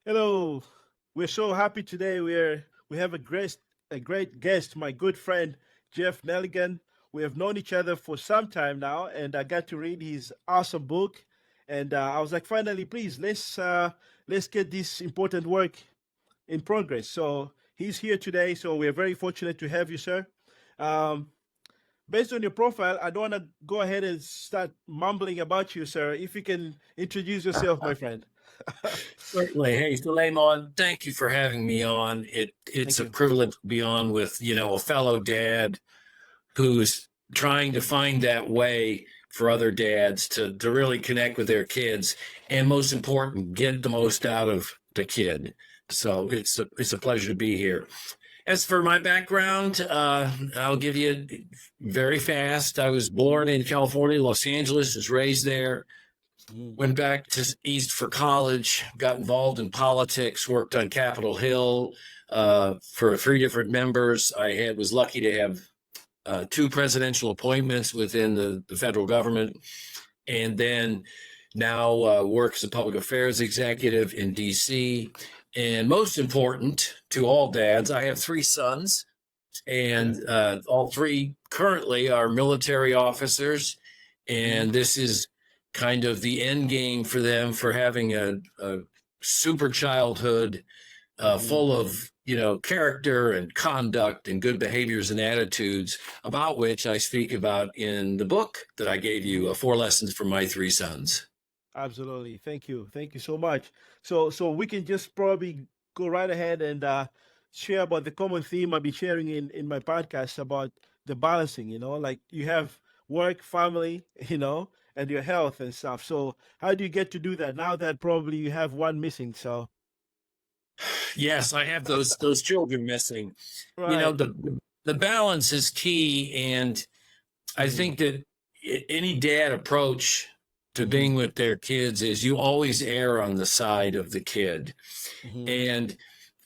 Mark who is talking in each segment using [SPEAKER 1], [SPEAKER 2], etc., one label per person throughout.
[SPEAKER 1] Hello. We're so happy today. We have a great guest, my good friend Jeff Nelligan. We have known each other for some time now, and I got to read his awesome book. And I was like, finally, please let's get this important work in progress. So he's here today. So we're very fortunate to have you, sir. Um, Based on your profile, I don't want to go ahead and start mumbling about you, sir. If you can introduce yourself, my friend.
[SPEAKER 2] Certainly. Hey, Suleiman, thank you for having me on. It's
[SPEAKER 1] Thank
[SPEAKER 2] a
[SPEAKER 1] you.
[SPEAKER 2] privilege to be on with, a fellow dad who's trying to find that way for other dads to really connect with their kids. And most important, get the most out of the kid. So it's a pleasure to be here. As for my background, I'll give you very fast. I was born in California, Los Angeles, was raised there.
[SPEAKER 1] Mm.
[SPEAKER 2] Went back to East for college, got involved in politics, worked on Capitol Hill for three different members. Was lucky to have two presidential appointments within the federal government, and then now work as a public affairs executive in D.C. And most important to all dads, I have three sons,
[SPEAKER 1] Okay.
[SPEAKER 2] and all three currently are military officers.
[SPEAKER 1] Mm.
[SPEAKER 2] And this is kind of the end game for them for having a super childhood
[SPEAKER 1] Hmm.
[SPEAKER 2] full of character and conduct and good behaviors and attitudes, about which I speak about in the book that I gave
[SPEAKER 1] Hmm.
[SPEAKER 2] you, Four Lessons for My Three Sons.
[SPEAKER 1] Absolutely. Thank you. Thank you so much. So we can just probably go right ahead and share about the common theme I'll be sharing in my podcast about the balancing, like you have work, family, and your health and stuff. So how do you get to do that now that probably you have one missing? So
[SPEAKER 2] Yes, I have those children missing. You know,
[SPEAKER 1] right.
[SPEAKER 2] the balance is key, and I
[SPEAKER 1] Hmm.
[SPEAKER 2] think that any dad approach to
[SPEAKER 1] Hmm.
[SPEAKER 2] being with their kids is you always err on the side of the kid.
[SPEAKER 1] Hmm.
[SPEAKER 2] And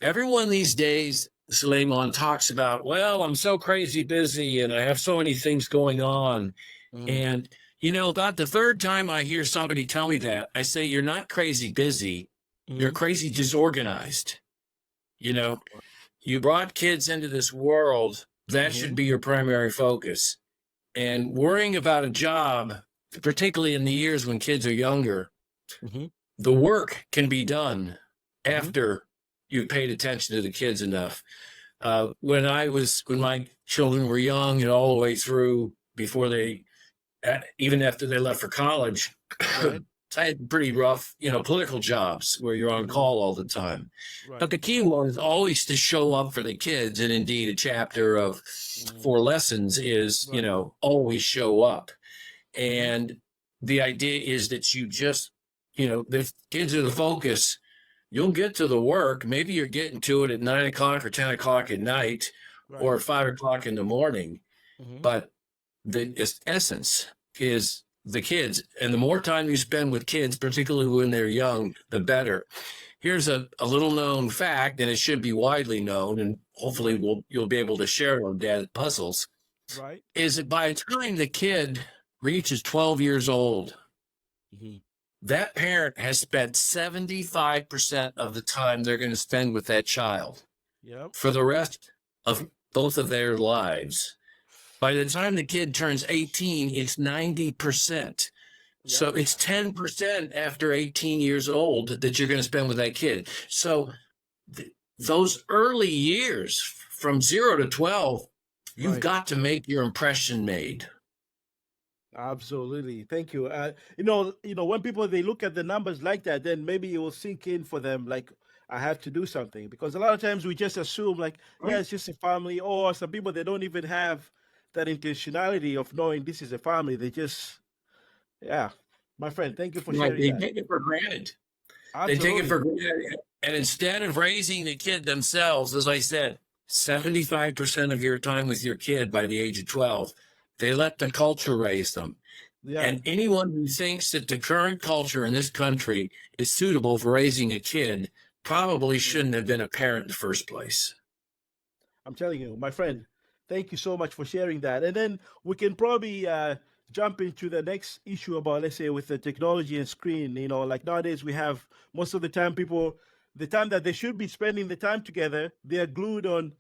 [SPEAKER 2] everyone these days, Suleiman, talks about, well, I'm so crazy busy and I have so many things going on.
[SPEAKER 1] Hmm.
[SPEAKER 2] And, about the third time I hear somebody tell me that, I say, you're not crazy busy, you're
[SPEAKER 1] Hmm.
[SPEAKER 2] crazy disorganized. You know, you brought kids into this world, that should
[SPEAKER 1] Hmm.
[SPEAKER 2] be your primary focus. And worrying about a job, particularly in the years when kids are younger,
[SPEAKER 1] Hmm.
[SPEAKER 2] the work can be done
[SPEAKER 1] Hmm.
[SPEAKER 2] after you've paid attention to the kids enough. When my children were young and all the way through before even after they left for college,
[SPEAKER 1] Right.
[SPEAKER 2] I had pretty rough, political jobs where you're on
[SPEAKER 1] Hmm.
[SPEAKER 2] call all the time. But
[SPEAKER 1] Right.
[SPEAKER 2] the key one is always to show up for the kids. And indeed, a chapter of
[SPEAKER 1] Hmm.
[SPEAKER 2] Four Lessons is,
[SPEAKER 1] Right.
[SPEAKER 2] always show up.
[SPEAKER 1] Hmm.
[SPEAKER 2] And the idea is that you just, the kids are the focus. You'll get to the work. Maybe you're getting to it at 9 o'clock or 10 o'clock at night
[SPEAKER 1] Right.
[SPEAKER 2] or 5 o'clock in the morning.
[SPEAKER 1] Hmm.
[SPEAKER 2] But the essence is the kids. And the more time you spend with kids, particularly when they're young, the better. Here's a little known fact, and it should be widely known, and hopefully you'll be able to share it on Dadpuzzles,
[SPEAKER 1] Right.
[SPEAKER 2] is that by the time the kid reaches 12 years old,
[SPEAKER 1] Hmm.
[SPEAKER 2] that parent has spent 75% of the time they're going to spend with that child
[SPEAKER 1] Yep.
[SPEAKER 2] for the rest of both of their lives. By the time the kid turns 18, it's 90%. So
[SPEAKER 1] Yep.
[SPEAKER 2] it's 10% after 18 years old that you're going to spend with that kid. So those early years from 0 to 12, you've
[SPEAKER 1] Right.
[SPEAKER 2] got to make your impression made.
[SPEAKER 1] Absolutely. Thank you. When people they look at the numbers like that, then maybe it will sink in for them. Like I have to do something because a lot of times we just assume like, yeah,
[SPEAKER 2] Right.
[SPEAKER 1] it's just a family. Or some people they don't even have that intentionality of knowing this is a family. They just, yeah. My friend, thank you for
[SPEAKER 2] Right.
[SPEAKER 1] sharing
[SPEAKER 2] They
[SPEAKER 1] that.
[SPEAKER 2] take it for granted. They take it
[SPEAKER 1] Absolutely.
[SPEAKER 2] for granted. And instead of raising the kid themselves, as I said, 75% of your time with your kid by the age of 12, they let the culture raise them.
[SPEAKER 1] Yeah.
[SPEAKER 2] And anyone who thinks that the current culture in this country is suitable for raising a kid probably
[SPEAKER 1] Mhm.
[SPEAKER 2] shouldn't have been a parent in the first place.
[SPEAKER 1] I'm telling you, my friend, thank you so much for sharing that. And then we can probably jump into the next issue about, let's say, with the technology and screen. Like nowadays, we have most of the time people the time that they should be spending the time together, they are glued on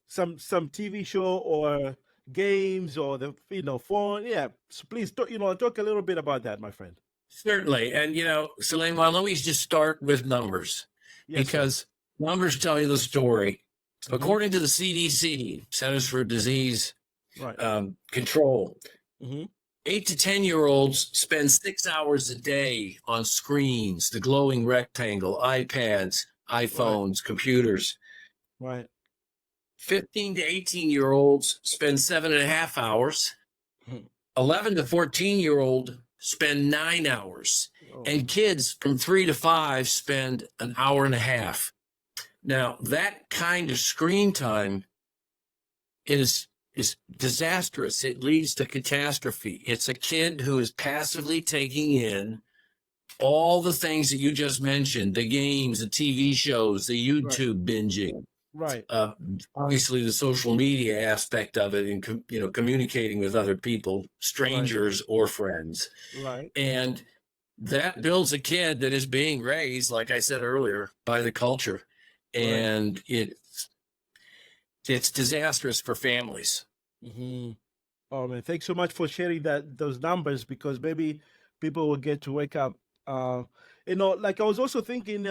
[SPEAKER 1] some TV show or games or the phone. Yeah, so please talk a little bit about that, my friend.
[SPEAKER 2] Certainly. And, Suleiman, let me just start with numbers
[SPEAKER 1] Yes, sir.
[SPEAKER 2] because numbers tell you the story.
[SPEAKER 1] Hmm.
[SPEAKER 2] According to the CDC, Centers for Disease
[SPEAKER 1] Right.
[SPEAKER 2] Control,
[SPEAKER 1] Hmm.
[SPEAKER 2] 8 to 10-year-olds spend 6 hours a day on screens, the glowing rectangle, iPads,
[SPEAKER 1] Right.
[SPEAKER 2] iPhones, computers.
[SPEAKER 1] Right.
[SPEAKER 2] 15 to 18-year-olds spend 7.5 hours.
[SPEAKER 1] Mhm.
[SPEAKER 2] 11 to 14-year-old spend 9 hours.
[SPEAKER 1] Oh.
[SPEAKER 2] And kids from 3 to 5 spend an hour and a half. Now, that kind of screen time is disastrous. It leads to catastrophe. It's a kid who is passively taking in all the things that you just mentioned, the games, the TV shows, the
[SPEAKER 1] Right.
[SPEAKER 2] YouTube binging,
[SPEAKER 1] Right.
[SPEAKER 2] obviously the social media aspect of it, and communicating with other people,
[SPEAKER 1] Right.
[SPEAKER 2] strangers or friends.
[SPEAKER 1] Right.
[SPEAKER 2] And that builds a kid that is being raised, like I said earlier, by the culture.
[SPEAKER 1] Right.
[SPEAKER 2] And it's disastrous for families.
[SPEAKER 1] Hmm. Oh man, thanks so much for sharing those numbers, because maybe people will get to wake up. Uh, like I was also thinking,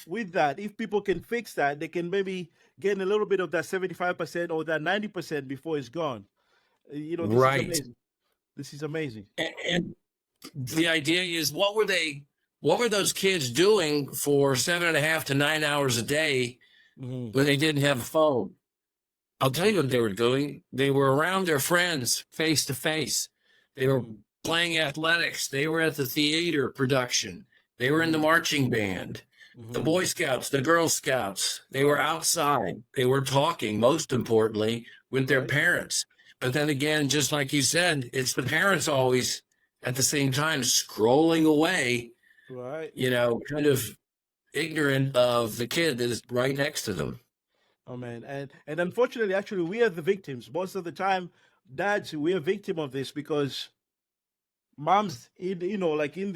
[SPEAKER 1] with that, if people can fix that, they can maybe get a little bit of that 75% or that 90% before it's gone. This is
[SPEAKER 2] Right.
[SPEAKER 1] amazing. This is amazing.
[SPEAKER 2] And the idea is, what were those kids doing for 7.5 to 9 hours a day
[SPEAKER 1] Hmm.
[SPEAKER 2] when they didn't have a phone? I'll tell you what they were doing. They were around their friends face to face. They were
[SPEAKER 1] Hmm.
[SPEAKER 2] playing athletics. They were at the theater production. They were in the
[SPEAKER 1] Hmm.
[SPEAKER 2] marching band, the
[SPEAKER 1] Hmm.
[SPEAKER 2] Boy Scouts, the Girl Scouts. They were outside. They were talking, most importantly, with their
[SPEAKER 1] Right.
[SPEAKER 2] parents. But then again, just like you said, it's the parents always at the same time scrolling away,
[SPEAKER 1] Right.
[SPEAKER 2] kind of ignorant of the kid that is right next to them.
[SPEAKER 1] Oh man, and unfortunately, actually, we are the victims most of the time. Dads, we are victim of this, because moms, like in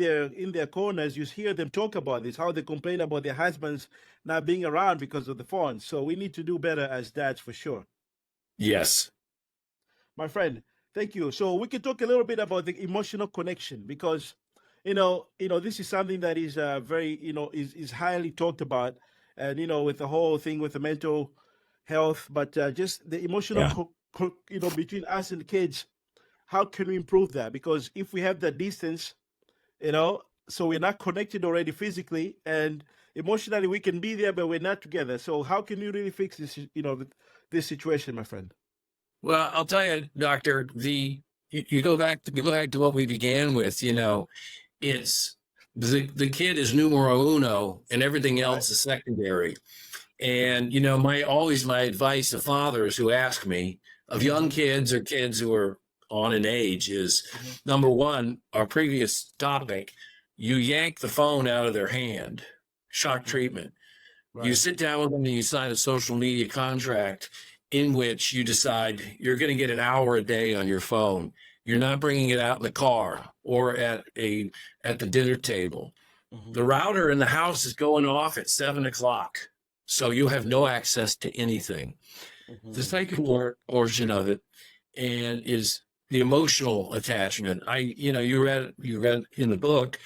[SPEAKER 1] their corners, you hear them talk about this, how they complain about their husbands not being around because of the phone. So we need to do better as dads, for sure.
[SPEAKER 2] Yes.
[SPEAKER 1] My friend, thank you. So we can talk a little bit about the emotional connection, because this is something that is very, is highly talked about, and with the whole thing with the mental health, but just the emotional
[SPEAKER 2] Yeah.
[SPEAKER 1] between us and the kids. How can we improve that? Because if we have that distance, so we're not connected already physically, and emotionally we can be there, but we're not together. So how can you really fix this, this situation, my friend?
[SPEAKER 2] Well, I'll tell you, Doctor, you go back to what we began with, it's the kid is numero uno and everything
[SPEAKER 1] Right.
[SPEAKER 2] else is secondary. And, my advice to fathers who ask me of young
[SPEAKER 1] Hmm.
[SPEAKER 2] kids or kids who are on an age is,
[SPEAKER 1] Hmm.
[SPEAKER 2] number one, our previous topic, you yank the phone out of their hand, shock
[SPEAKER 1] Hmm.
[SPEAKER 2] treatment. You
[SPEAKER 1] Right.
[SPEAKER 2] sit down with them and you sign a social media contract in which you decide you're going to get an hour a day on your phone. You're not bringing it out in the car or at the dinner table.
[SPEAKER 1] Hmm.
[SPEAKER 2] The router in the house is going off at 7 o'clock, so you have no access to anything. The
[SPEAKER 1] Hmm.
[SPEAKER 2] second portion of it and is the emotional attachment. You read in the book.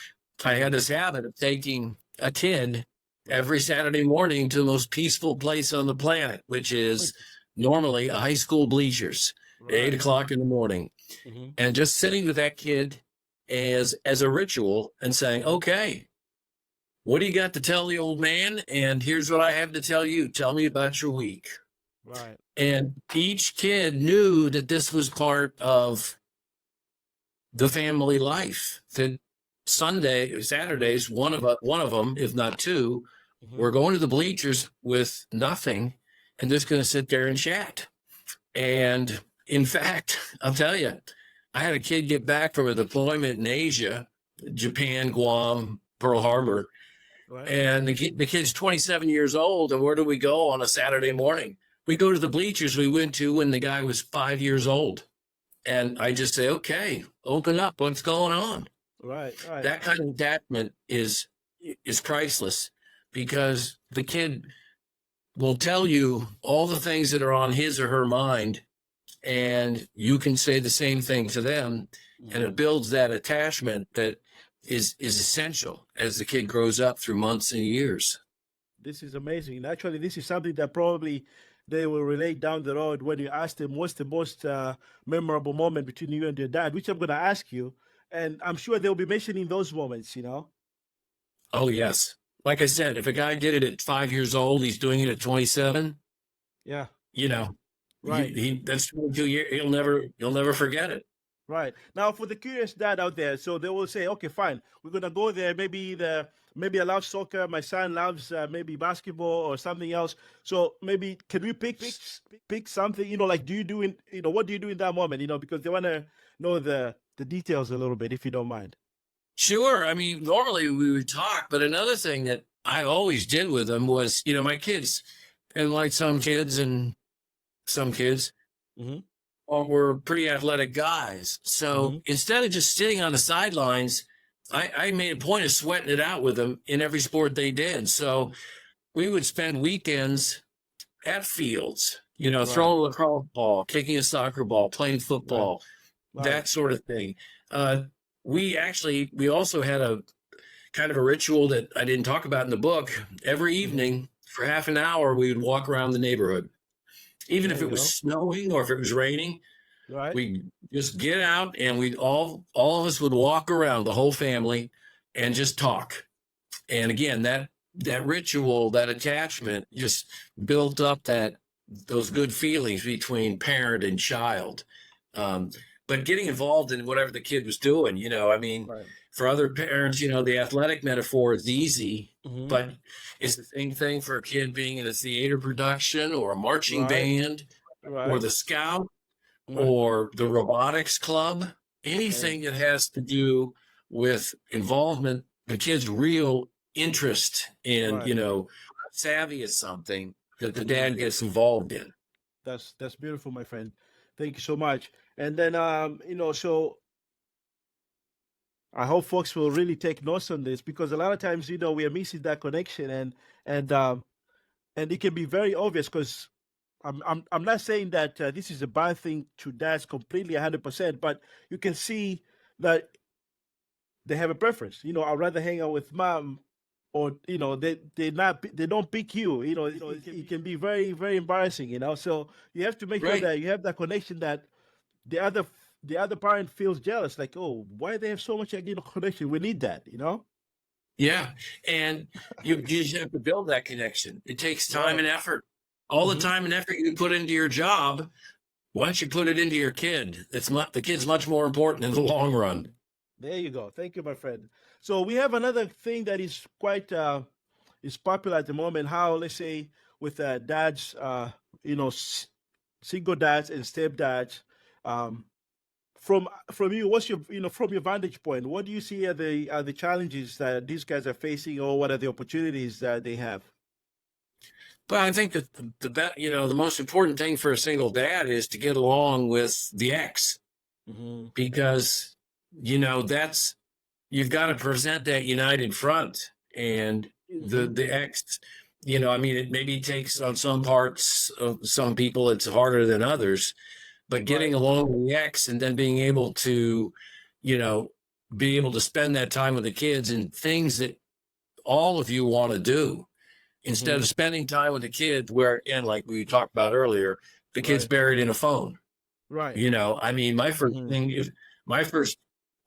[SPEAKER 2] I had this habit of taking a kid
[SPEAKER 1] Right.
[SPEAKER 2] every Saturday morning to the most peaceful place on the planet, which is normally a high school bleachers at eight
[SPEAKER 1] Right.
[SPEAKER 2] o'clock in the morning,
[SPEAKER 1] Hmm.
[SPEAKER 2] and just sitting with that kid as a ritual and saying, "Okay, what do you got to tell the old man? And here's what I have to tell you. Tell me about your week."
[SPEAKER 1] Right.
[SPEAKER 2] And each kid knew that this was part of the family life. That Saturdays, one of them, if not two,
[SPEAKER 1] Hmm.
[SPEAKER 2] were going to the bleachers with nothing and just going to sit there and chat. And in fact, I'll tell you, I had a kid get back from a deployment in Asia, Japan, Guam, Pearl Harbor,
[SPEAKER 1] Right.
[SPEAKER 2] and the kid's 27 years old. And where do we go on a Saturday morning? We go to the bleachers we went to when the guy was 5 years old. And I just say, okay, open up. What's going on?
[SPEAKER 1] Right. Right.
[SPEAKER 2] That kind of attachment is priceless because the kid will tell you all the things that are on his or her mind, and you can say the same thing to them, and it builds that attachment that is essential as the kid grows up through months and years.
[SPEAKER 1] This is amazing. And actually, this is something that probably they will relate down the road when you ask them what's the most memorable moment between you and your dad, which I'm going to ask you. And I'm sure they'll be mentioning those moments, you know?
[SPEAKER 2] Oh, yes. Like I said, if a guy did it at 5 years old, he's doing it at 27,
[SPEAKER 1] Yeah,
[SPEAKER 2] you know,
[SPEAKER 1] right.
[SPEAKER 2] that's 22 years. He'll never forget it.
[SPEAKER 1] Right. Now, for the curious dad out there, so they will say, okay, fine, we're going to go there. Maybe I love soccer. My son loves maybe basketball or something else. So maybe can we pick something, you know, like what do you do in that moment, you know, because they want to know the details a little bit, if you don't mind.
[SPEAKER 2] Sure. I mean, normally we would talk, but another thing that I always did with them was, my kids, and like some kids,
[SPEAKER 1] Mm-hmm.
[SPEAKER 2] were pretty athletic guys. So instead of just sitting on the sidelines, I made a point of sweating it out with them in every sport they did. So we would spend weekends at fields, throwing a lacrosse ball, kicking a soccer ball, playing football, that sort of thing. We also had a kind of a ritual that I didn't talk about in the book. Every evening for half an hour, we would walk around the neighborhood. Even if it was snowing or if it was raining, we just get out and we'd all of us would walk around, the whole family, and just talk. And again, that ritual, that attachment just built up those good feelings between parent and child. But getting involved in whatever the kid was doing, for other parents, the athletic metaphor is easy, but it's the same thing for a kid being in a theater production or a marching band or the scout or the robotics club, anything that has to do with involvement, the kid's real interest in, savvy at something that the dad gets involved in.
[SPEAKER 1] That's beautiful, my friend. Thank you so much. And then, so I hope folks will really take notes on this, because a lot of times, we are missing that connection, and it can be very obvious, because I'm not saying that this is a bad thing to dads completely 100%, but you can see that they have a preference. I'd rather hang out with mom, or they don't pick you. It can be very, very embarrassing. So you have to make sure that you have that connection, that the other parent feels jealous, like, oh, why they have so much connection? We need that.
[SPEAKER 2] Yeah, and you just have to build that connection. It takes time and effort. All the time and effort you put into your job, why don't you put it into your kid? The kid's much more important in the long run.
[SPEAKER 1] There you go. Thank you, my friend. So we have another thing that is quite is popular at the moment. How, let's say, with dads, single dads and stepdads. From you, what's your from your vantage point, what do you see are the challenges that these guys are facing, or what are the opportunities that they have?
[SPEAKER 2] But I think that the most important thing for a single dad is to get along with the ex, because you've got to present that united front, and the ex, it maybe takes on some parts of some people it's harder than others, but getting along with the ex and then being able to, be able to spend that time with the kids and things that all of you want to do, instead of spending time with the kids where, and like we talked about earlier, the kid's buried in a phone.
[SPEAKER 1] Right.
[SPEAKER 2] My first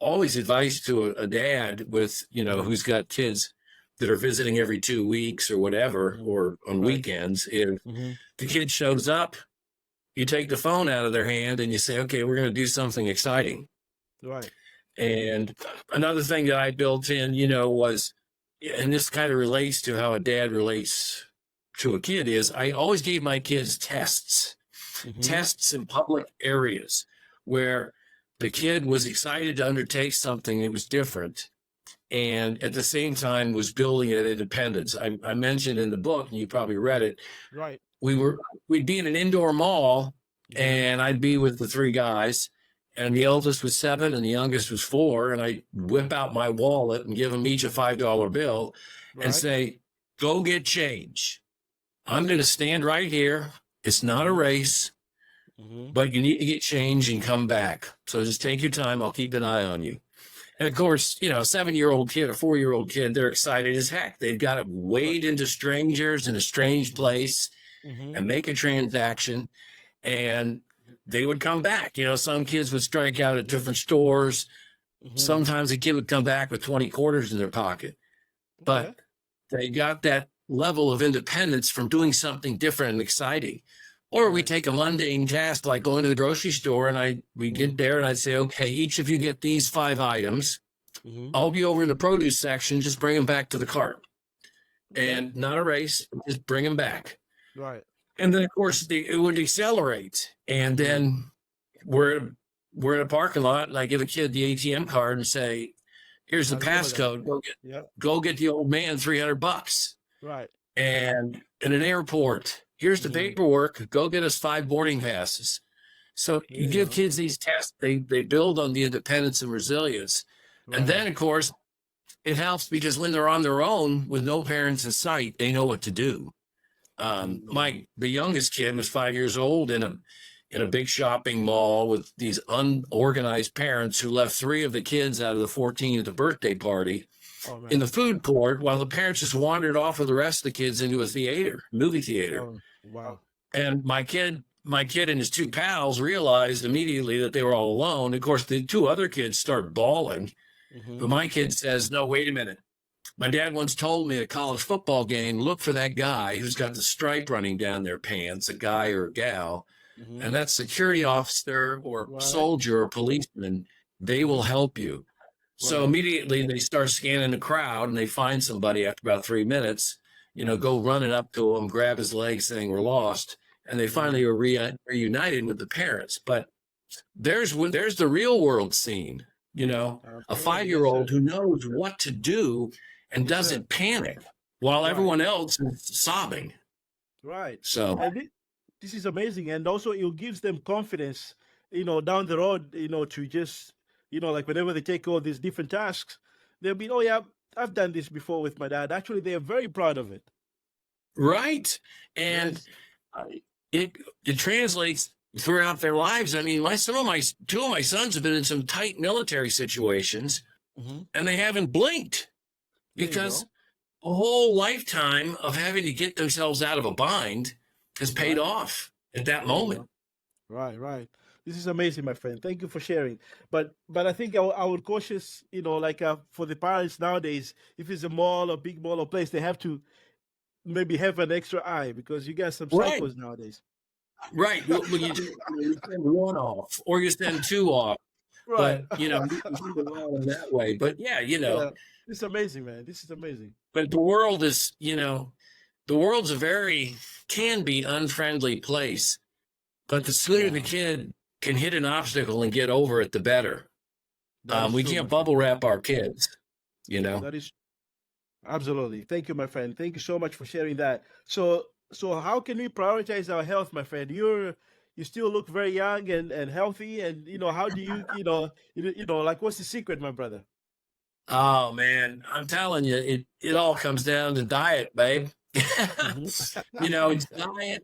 [SPEAKER 2] always advice to a dad with, who's got kids that are visiting every 2 weeks or whatever, or on weekends, if the kid shows up, you take the phone out of their hand and you say, okay, we're going to do something exciting.
[SPEAKER 1] Right.
[SPEAKER 2] And another thing that I built in, was, and this kind of relates to how a dad relates to a kid, is I always gave my kids tests in public areas where the kid was excited to undertake something that was different, and at the same time was building an independence. I mentioned in the book, and you probably read it.
[SPEAKER 1] Right.
[SPEAKER 2] We'd be in an indoor mall, and I'd be with the 3 guys, and the eldest was 7 and the youngest was 4. And I whip out my wallet and give them each a $5 bill and say, go get change. I'm going to stand right here. It's not a race, but you need to get change and come back. So just take your time. I'll keep an eye on you. And of course, a 7-year-old kid, a 4-year-old kid, they're excited as heck. They've got to wade into strangers in a strange place and make a transaction. And they would come back. Some kids would strike out at different stores. Sometimes a kid would come back with 20 quarters in their pocket. But they got that level of independence from doing something different and exciting. Or we take a mundane task like going to the grocery store, and we get there and I'd say, okay, each of you get these 5 items. I'll be over in the produce section, just bring them back to the cart. And not a race, just bring them back.
[SPEAKER 1] Right.
[SPEAKER 2] And then, of course, it would accelerate. And then we're in a parking lot, and I give a kid the ATM card and say, here's the passcode. Go get the old man $300. Right. And in an airport, here's the paperwork. Go get us 5 boarding passes. So you give kids these tests. They build on the independence and resilience. Right. And then, of course, it helps because when they're on their own with no parents in sight, they know what to do. The youngest kid was 5 years old in a big shopping mall with these unorganized parents who left 3 of the kids out of the 14 at the birthday party in the food court while the parents just wandered off with the rest of the kids into a movie theater. Oh, wow. And my kid and his 2 pals realized immediately that they were all alone. Of course, the 2 other kids start bawling. But my kid says, no, wait a minute. My dad once told me at a college football game, look for that guy who's got the stripe running down their pants, a guy or a gal. And that security officer or soldier or policeman, they will help you. So immediately they start scanning the crowd and they find somebody after about 3 minutes, go running up to him, grab his leg saying we're lost. And they finally are reunited with the parents. But there's the real world scene, a 5-year-old who knows what to do and doesn't panic while everyone else is sobbing.
[SPEAKER 1] Right.
[SPEAKER 2] So
[SPEAKER 1] this is amazing. And also it gives them confidence, down the road, to just, like whenever they take all these different tasks, they'll be, oh yeah, I've done this before with my dad. Actually, they are very proud of it.
[SPEAKER 2] Right. And it translates throughout their lives. I mean, 2 of my sons have been in some tight military situations and they haven't blinked because a whole lifetime of having to get themselves out of a bind has paid off at that moment.
[SPEAKER 1] Right. This is amazing, my friend. Thank you for sharing. But I think I would cautious, for the parents nowadays, if it's a mall or big mall or place, they have to maybe have an extra eye because you got some psychos nowadays.
[SPEAKER 2] Right. Well, you send 1 off or you send 2 off. Right. But, you can do it that way. But yeah,
[SPEAKER 1] it's amazing, man. This is amazing.
[SPEAKER 2] But the world is, the world's can be unfriendly place. But the sooner the kid can hit an obstacle and get over it, the better. We can't bubble wrap our kids,
[SPEAKER 1] That is absolutely. Thank you, my friend. Thank you so much for sharing that. So how can we prioritize our health, my friend? You still look very young and healthy, and how do you like what's the secret, my brother?
[SPEAKER 2] Oh man, I'm telling you, it all comes down to diet, babe. It's diet,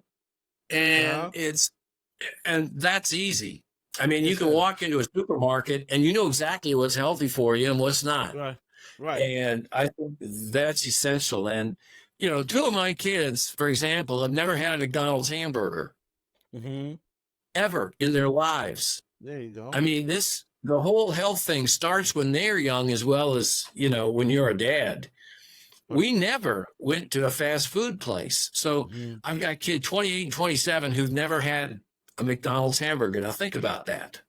[SPEAKER 2] and that's easy. I mean, you can walk into a supermarket and you know exactly what's healthy for you and what's not. Right. And I think that's essential. And 2 of my kids, for example, have never had a McDonald's hamburger ever in their lives.
[SPEAKER 1] There you go.
[SPEAKER 2] I mean, the whole health thing starts when they're young as well as, when you're a dad. We never went to a fast food place. So I've got kids 28 and 27 who've never had a McDonald's hamburger. Now think about that,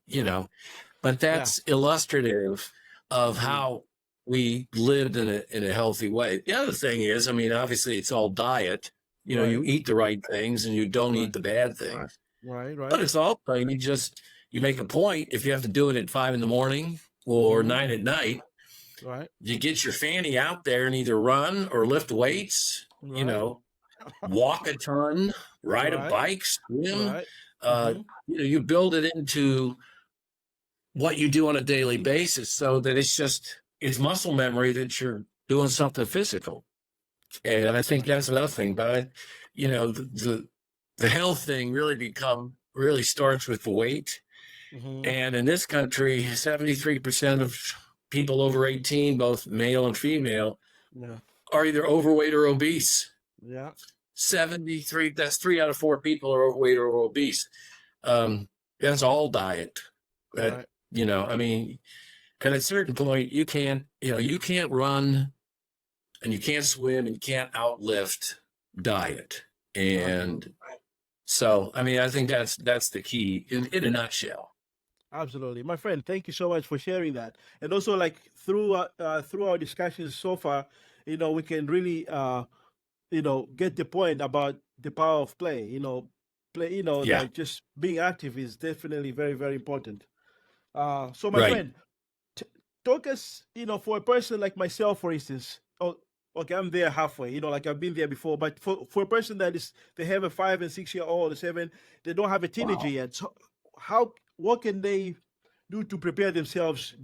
[SPEAKER 2] but that's illustrative of how we lived in a healthy way. The other thing is, I mean, obviously it's all diet. You eat the right things and you don't eat the bad things.
[SPEAKER 1] Right.
[SPEAKER 2] But it's all, you make a point if you have to do it at 5 a.m. or 9 p.m.
[SPEAKER 1] Right.
[SPEAKER 2] You get your fanny out there and either run or lift weights, walk a ton, ride a bike, swim. You build it into what you do on a daily basis so that it's muscle memory that you're doing something physical. And I think that's another thing. But you know, the health thing really starts with the weight.
[SPEAKER 1] Mm-hmm.
[SPEAKER 2] And in this country, 73% of people over 18, both male and female,
[SPEAKER 1] Yeah.
[SPEAKER 2] are either overweight or obese.
[SPEAKER 1] Yeah.
[SPEAKER 2] 73, that's 3 out of 4 people are overweight or obese. That's all diet. That,
[SPEAKER 1] Right.
[SPEAKER 2] I mean, at a certain point, you can't run and you can't swim and you can't outlift diet.
[SPEAKER 1] Absolutely.
[SPEAKER 2] And so, I mean, I think that's the key in a nutshell.
[SPEAKER 1] Absolutely, my friend. Thank you so much for sharing that. And also, like through our discussions so far, we can really get the point about the power of play. Play.
[SPEAKER 2] Yeah,
[SPEAKER 1] Like just being active is definitely very, very important. So my
[SPEAKER 2] right.
[SPEAKER 1] friend, t- talk us, for a person like myself, for instance. Oh, okay, I'm there halfway. Like I've been there before. But for a person they have a 5 and 6 year old, a seven, they don't have a teenager
[SPEAKER 2] Wow.
[SPEAKER 1] yet. So what can they do to prepare themselves,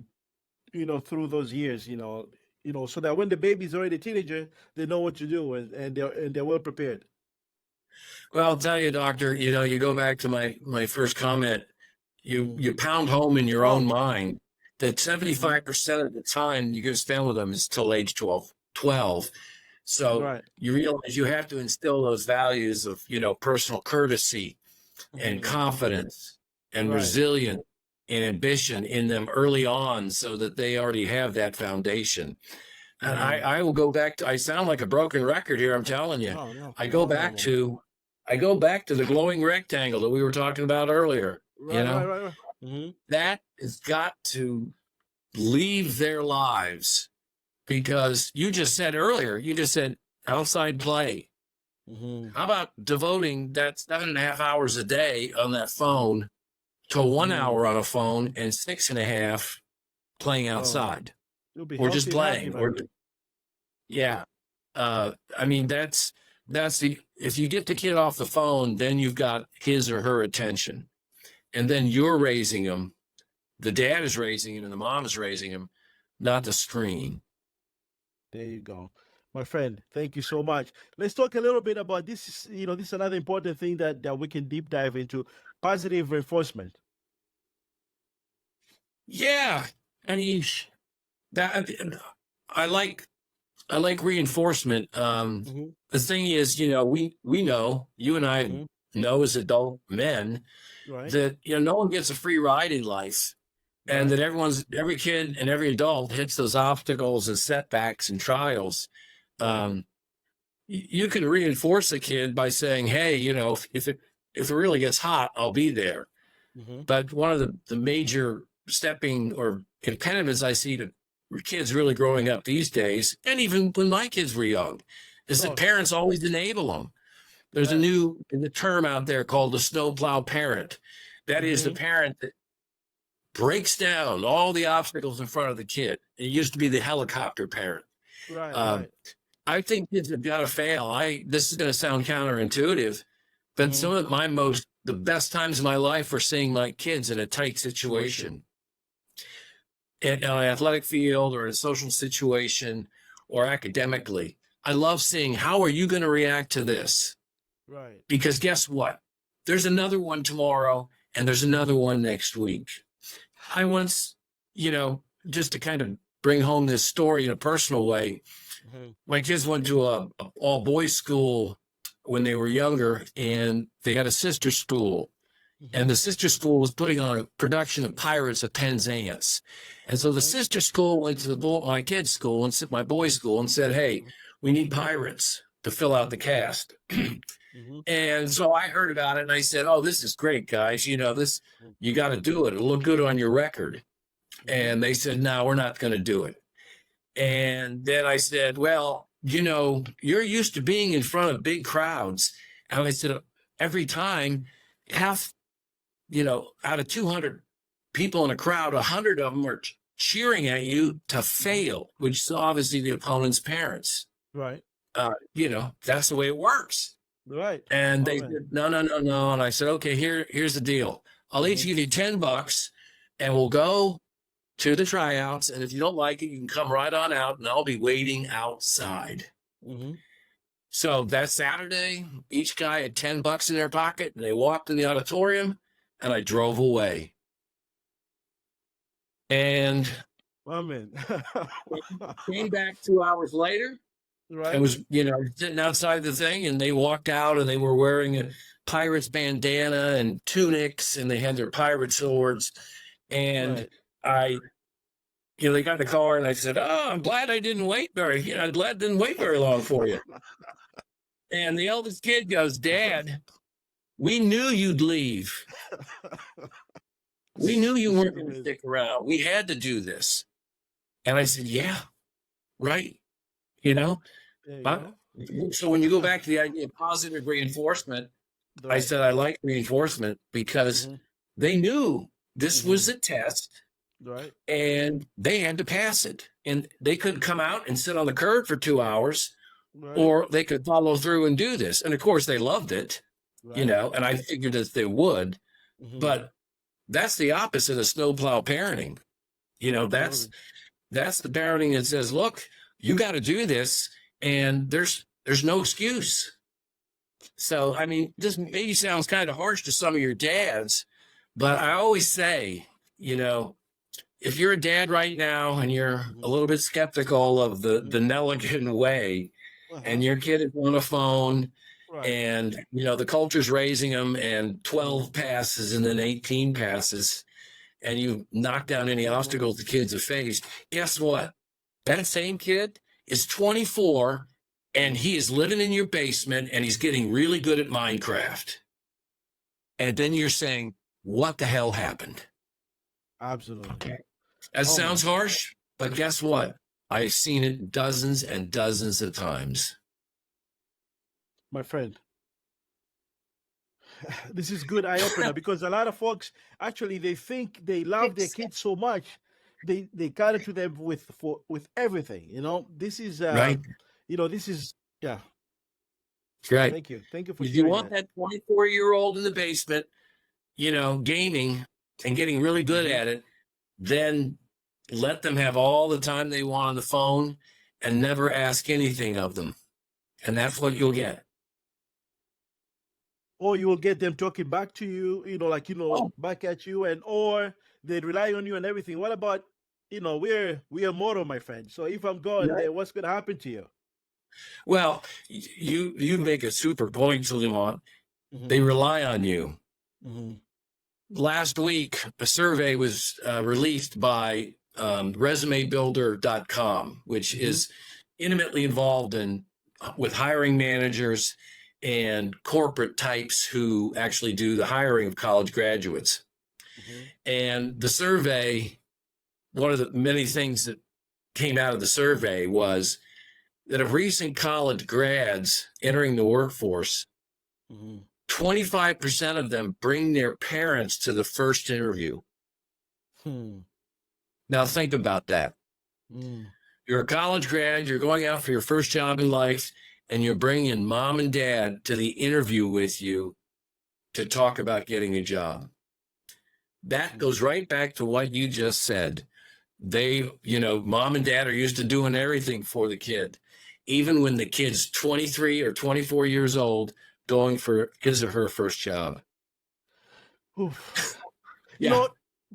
[SPEAKER 1] through those years, so that when the baby's already a teenager, they know what to do and they're well prepared.
[SPEAKER 2] Well, I'll tell you, doctor, you go back to my first comment,
[SPEAKER 1] Mm.
[SPEAKER 2] you pound home in your own
[SPEAKER 1] Oh,
[SPEAKER 2] mind that
[SPEAKER 1] hmm
[SPEAKER 2] 75% of the time you're going to spend with them is till age 12. So
[SPEAKER 1] right.
[SPEAKER 2] you realize you have to instill those values of, personal courtesy and
[SPEAKER 1] hmm
[SPEAKER 2] confidence and
[SPEAKER 1] Right.
[SPEAKER 2] resilience and ambition in them early on so that they already have that foundation. And
[SPEAKER 1] hmm
[SPEAKER 2] I will go back to, I sound like a broken record here, I'm telling you.
[SPEAKER 1] No, no,
[SPEAKER 2] I go
[SPEAKER 1] no, no,
[SPEAKER 2] back
[SPEAKER 1] no.
[SPEAKER 2] to I go back to the glowing rectangle that we were talking about earlier.
[SPEAKER 1] Right, right, right, right. hmm
[SPEAKER 2] That has got to leave their lives because you just said outside play.
[SPEAKER 1] hmm
[SPEAKER 2] How about devoting that 7.5 hours a day on that phone to one
[SPEAKER 1] hmm
[SPEAKER 2] hour on a phone and 6.5 playing
[SPEAKER 1] Oh,
[SPEAKER 2] outside
[SPEAKER 1] you'll be
[SPEAKER 2] or just
[SPEAKER 1] healthy and happy,
[SPEAKER 2] playing
[SPEAKER 1] my
[SPEAKER 2] or
[SPEAKER 1] friend.
[SPEAKER 2] yeah. I mean, that's the if you get the kid off the phone, then you've got his or her attention, and then you're raising him. The dad is raising him, and the mom is raising him, not the screen.
[SPEAKER 1] There you go. My friend, thank you so much. Let's talk a little bit about this. This is another important thing that we can deep dive into: positive reinforcement.
[SPEAKER 2] Yeah, I mean that I like I like reinforcement.
[SPEAKER 1] hmm
[SPEAKER 2] The thing is, we know you and I
[SPEAKER 1] hmm
[SPEAKER 2] know as adult men
[SPEAKER 1] Right,
[SPEAKER 2] that no one gets a free ride in life and
[SPEAKER 1] right.
[SPEAKER 2] that every kid and every adult hits those obstacles and setbacks and trials.
[SPEAKER 1] Right.
[SPEAKER 2] Um, you can reinforce a kid by saying, "Hey, if it really gets hot, I'll be there."
[SPEAKER 1] hmm
[SPEAKER 2] But one of the major stepping or impediments I see to kids really growing up these days, and even when my kids were young, is that
[SPEAKER 1] Oh,
[SPEAKER 2] parents always enable them. There's a
[SPEAKER 1] yes.
[SPEAKER 2] new term out there called the snowplow parent. That is the
[SPEAKER 1] hmm
[SPEAKER 2] parent that breaks down all the obstacles in front of the kid. It used to be the helicopter parent.
[SPEAKER 1] Right,
[SPEAKER 2] Um,
[SPEAKER 1] right.
[SPEAKER 2] I think kids have got to fail. This is going to sound counterintuitive, but
[SPEAKER 1] hmm
[SPEAKER 2] some of the best times of my life were seeing my kids in a tight situation, in an athletic field or in a social situation or academically. I love seeing how are you going to react to this?
[SPEAKER 1] Right.
[SPEAKER 2] Because guess what? There's another one tomorrow and there's another one next week. I once, just to kind of bring home this story in a personal way,
[SPEAKER 1] hmm
[SPEAKER 2] my kids went to a all boys school when they were younger, and they had a sister school. And
[SPEAKER 1] hmm
[SPEAKER 2] the sister school was putting on a production of Pirates of Penzance. And so the
[SPEAKER 1] Right.
[SPEAKER 2] sister school went to my kids' school and my boys' school and said, "Hey, we need pirates to fill out the cast."
[SPEAKER 1] hmm
[SPEAKER 2] And so I heard about it and I said, "Oh, this is great, guys. You got to do it. It'll look good on your record."
[SPEAKER 1] hmm
[SPEAKER 2] And they said, "No, we're not going to do it." And then I said, "Well, you're used to being in front of big crowds." And I said, "Every time, half, out of 200 people in a crowd, 100 of them are cheering at you to
[SPEAKER 1] hmm
[SPEAKER 2] fail, which is obviously the opponent's parents.
[SPEAKER 1] Right.
[SPEAKER 2] That's the way it works."
[SPEAKER 1] Right.
[SPEAKER 2] And
[SPEAKER 1] Oh
[SPEAKER 2] they
[SPEAKER 1] man.
[SPEAKER 2] said, "No, no, no, no." And I said, "Okay, here's the deal. I'll each
[SPEAKER 1] hmm
[SPEAKER 2] give you $10 and we'll go to the tryouts. And if you don't like it, you can come right on out and I'll be waiting outside."
[SPEAKER 1] hmm
[SPEAKER 2] So that Saturday, each guy had $10 in their pocket, and they walked in the auditorium, and I drove away. And
[SPEAKER 1] Oh man.
[SPEAKER 2] came back 2 hours later. I
[SPEAKER 1] Right.
[SPEAKER 2] was, sitting outside the thing, and they walked out, and they were wearing a pirate's bandana and tunics, and they had their pirate swords. And
[SPEAKER 1] Right.
[SPEAKER 2] I, they got in the car, and I said, "Oh, I'm glad I didn't wait I'm glad I didn't wait very long for you." And the eldest kid goes, "Dad, we knew you'd leave. We knew you weren't going to stick around. We had to do this." And I said, "Yeah, right." You know,
[SPEAKER 1] There you
[SPEAKER 2] but,
[SPEAKER 1] go.
[SPEAKER 2] so when you go back to the idea of positive reinforcement, I
[SPEAKER 1] Right.
[SPEAKER 2] said, I like reinforcement because
[SPEAKER 1] Mhm.
[SPEAKER 2] they knew this was a test
[SPEAKER 1] Right.
[SPEAKER 2] and they had to pass it. And they could come out and sit on the curb for 2 hours,
[SPEAKER 1] Right.
[SPEAKER 2] or they could follow through and do this. And of course, they loved it,
[SPEAKER 1] Right.
[SPEAKER 2] and I figured that they would.
[SPEAKER 1] Mhm.
[SPEAKER 2] But that's the opposite of snowplow parenting. That's the parenting that says, look, you got to do this, and there's no excuse. So, I mean, this maybe sounds kind of harsh to some of your dads, but I always say, if you're a dad right now and you're a little bit skeptical of the Nelligan way, and your kid is on a phone,
[SPEAKER 1] Right.
[SPEAKER 2] and the culture's raising them, and 12 passes and then 18 passes, and you knock down any obstacles the kids have faced, guess what? That same kid is 24, and he is living in your basement, and he's getting really good at Minecraft. And then you're saying, what the hell happened?
[SPEAKER 1] Absolutely.
[SPEAKER 2] Okay. That sounds harsh, but guess what? I've seen it dozens and dozens of times.
[SPEAKER 1] My friend, this is good eye opener because a lot of folks actually they think they love their kids so much they cater to them with everything. This is
[SPEAKER 2] Right.
[SPEAKER 1] This is
[SPEAKER 2] Right.
[SPEAKER 1] Thank you for
[SPEAKER 2] If you
[SPEAKER 1] sharing
[SPEAKER 2] want that 24-year-old in the basement, gaming and getting really good at it, then let them have all the time they want on the phone and never ask anything of them. And that's what you'll get.
[SPEAKER 1] Or you will get them talking back to you, back at you, or they rely on you and everything. What about, we're mortal, my friend. So if I'm gone, then what's going to happen to you?
[SPEAKER 2] Well, you make a super point, Suleiman. They rely on you. Last week, a survey was released by resumebuilder.com, which is intimately involved with hiring managers and corporate types who actually do the hiring of college graduates. And the survey, one of the many things that came out of the survey was that of recent college grads entering the workforce, 25% of them bring their parents to the first interview. Now think about that. You're a college grad, you're going out for your first job in life, and you're bringing mom and dad to the interview with you to talk about getting a job. That goes right back to what you just said. They, mom and dad are used to doing everything for the kid. Even when the kid's 23 or 24 years old, going for his or her first job.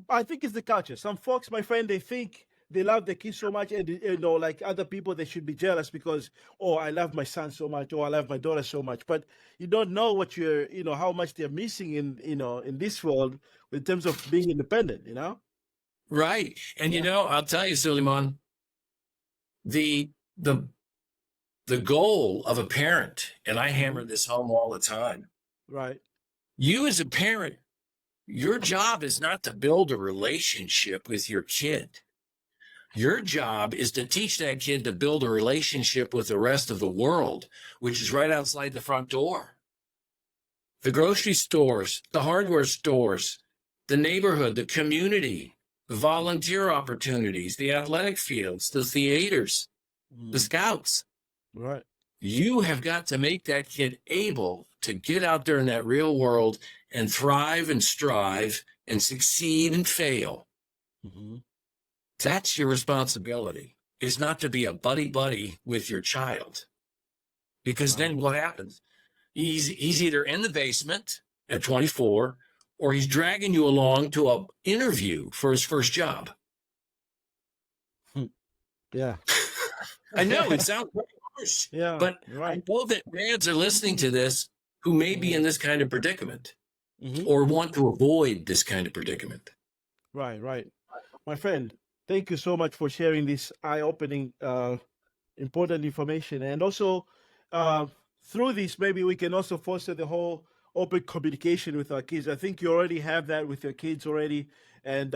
[SPEAKER 1] I think it's the culture. Some folks, my friend, they think they love their kids so much, and like other people, they should be jealous because, I love my son so much, or I love my daughter so much. But you don't know what how much they're missing in this world in terms of being independent.
[SPEAKER 2] Right, and I'll tell you, Suleiman, the goal of a parent, and I hammer this home all the time.
[SPEAKER 1] Right.
[SPEAKER 2] You as a parent, your job is not to build a relationship with your kid. Your job is to teach that kid to build a relationship with the rest of the world, which is right outside the front door. The grocery stores, the hardware stores, the neighborhood, the community, the volunteer opportunities, the athletic fields, the theaters, the scouts.
[SPEAKER 1] Right.
[SPEAKER 2] You have got to make that kid able to get out there in that real world and thrive and strive and succeed and fail. That's your responsibility. It's not to be a buddy-buddy with your child. because
[SPEAKER 1] Wow.
[SPEAKER 2] then what happens? He's either in the basement at 24, or he's dragging you along to a interview for his first job.
[SPEAKER 1] Yeah.
[SPEAKER 2] I know it sounds very harsh,
[SPEAKER 1] Yeah.
[SPEAKER 2] but
[SPEAKER 1] Right.
[SPEAKER 2] I know that dads are listening to this who may be in this kind of predicament or want to avoid this kind of predicament.
[SPEAKER 1] Right. Right. My friend, thank you so much for sharing this eye-opening, important information, and also through this, maybe we can also foster the whole open communication with our kids. I think you already have that with your kids already, and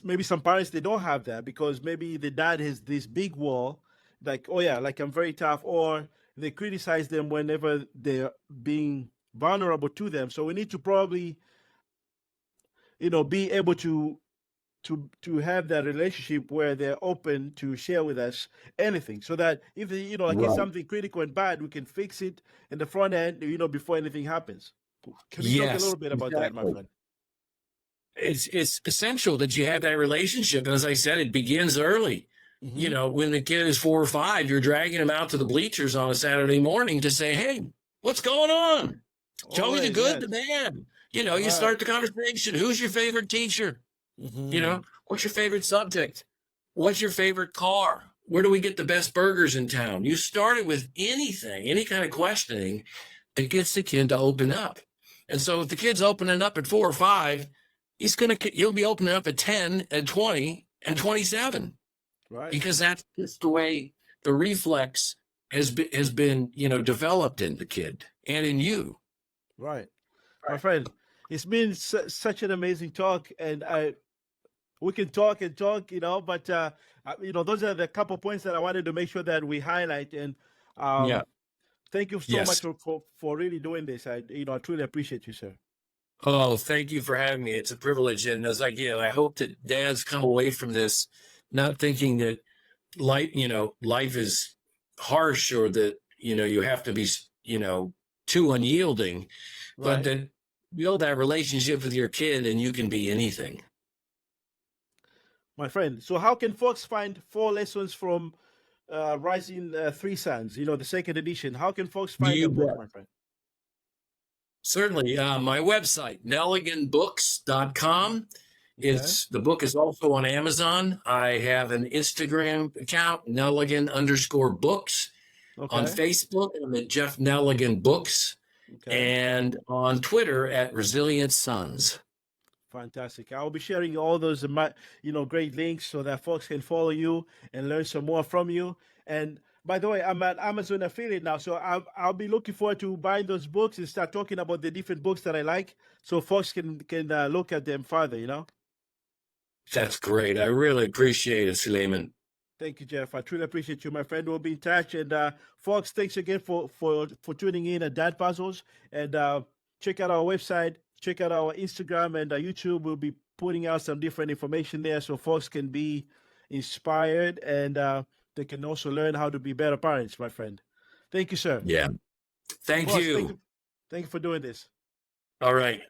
[SPEAKER 1] maybe some parents they don't have that because maybe the dad has this big wall, like, oh yeah, like I'm very tough, or they criticize them whenever they're being vulnerable to them. So we need to probably, be able to have that relationship where they're open to share with us anything, so that if they, like it's
[SPEAKER 2] Right.
[SPEAKER 1] something critical and bad, we can fix it in the front end, before anything happens. Can you talk a
[SPEAKER 2] Yes,
[SPEAKER 1] little bit about that, my
[SPEAKER 2] exactly.
[SPEAKER 1] friend?
[SPEAKER 2] It's essential that you have that relationship. And as I said, it begins early.
[SPEAKER 1] Mm-hmm.
[SPEAKER 2] When the kid is 4 or 5, you're dragging him out to the bleachers on a Saturday morning to say, "Hey, what's going on? Tell me the
[SPEAKER 1] Always,
[SPEAKER 2] good,
[SPEAKER 1] yes.
[SPEAKER 2] the bad." You
[SPEAKER 1] Right.
[SPEAKER 2] start the conversation. Who's your favorite teacher?
[SPEAKER 1] Mm-hmm.
[SPEAKER 2] What's your favorite subject? What's your favorite car? Where do we get the best burgers in town? You start it with anything, any kind of questioning that gets the kid to open up. And so if the kid's opening up at 4 or 5, you'll be opening up at 10 and 20 and 27,
[SPEAKER 1] Right.
[SPEAKER 2] because that's just the way the reflex has been developed in the kid and in you.
[SPEAKER 1] Right. My friend, it's been such an amazing talk, and we can talk and talk, but those are the couple points that I wanted to make sure that we highlight. And
[SPEAKER 2] Yeah.
[SPEAKER 1] thank you so much
[SPEAKER 2] Yes.
[SPEAKER 1] for really doing this. I truly appreciate you, sir.
[SPEAKER 2] Oh, thank you for having me. It's a privilege. And as I hope that dads come away from this not thinking that life is harsh, or that, you have to be, too unyielding, but
[SPEAKER 1] Right.
[SPEAKER 2] that build that relationship with your kid and you can be anything.
[SPEAKER 1] My friend, so how can folks find 4 lessons from Rising Three Sons, the second edition? How can folks find
[SPEAKER 2] You
[SPEAKER 1] that book,
[SPEAKER 2] bet.
[SPEAKER 1] my friend?
[SPEAKER 2] Certainly. My website, nelliganbooks.com.
[SPEAKER 1] Okay.
[SPEAKER 2] The book is also on Amazon. I have an Instagram account, Nelligan_books. On
[SPEAKER 1] Okay.
[SPEAKER 2] Facebook, I'm at Jeff Nelligan Books,
[SPEAKER 1] Okay.
[SPEAKER 2] and on Twitter at Resilient Sons.
[SPEAKER 1] Fantastic. I'll be sharing all those, great links so that folks can follow you and learn some more from you. And by the way, I'm an Amazon affiliate now, so I'll be looking forward to buying those books and start talking about the different books that I like, so folks can look at them further.
[SPEAKER 2] That's great. I really appreciate it, Suleiman.
[SPEAKER 1] Thank you, Jeff. I truly appreciate you, my friend. We'll be in touch. And folks, thanks again for tuning in at Dadpuzzles. And check out our website, check out our Instagram and YouTube. We'll be putting out some different information there so folks can be inspired, and they can also learn how to be better parents, my friend. Thank you, sir.
[SPEAKER 2] Yeah. Thank
[SPEAKER 1] Boss,
[SPEAKER 2] you.
[SPEAKER 1] thank you for doing this.
[SPEAKER 2] All right.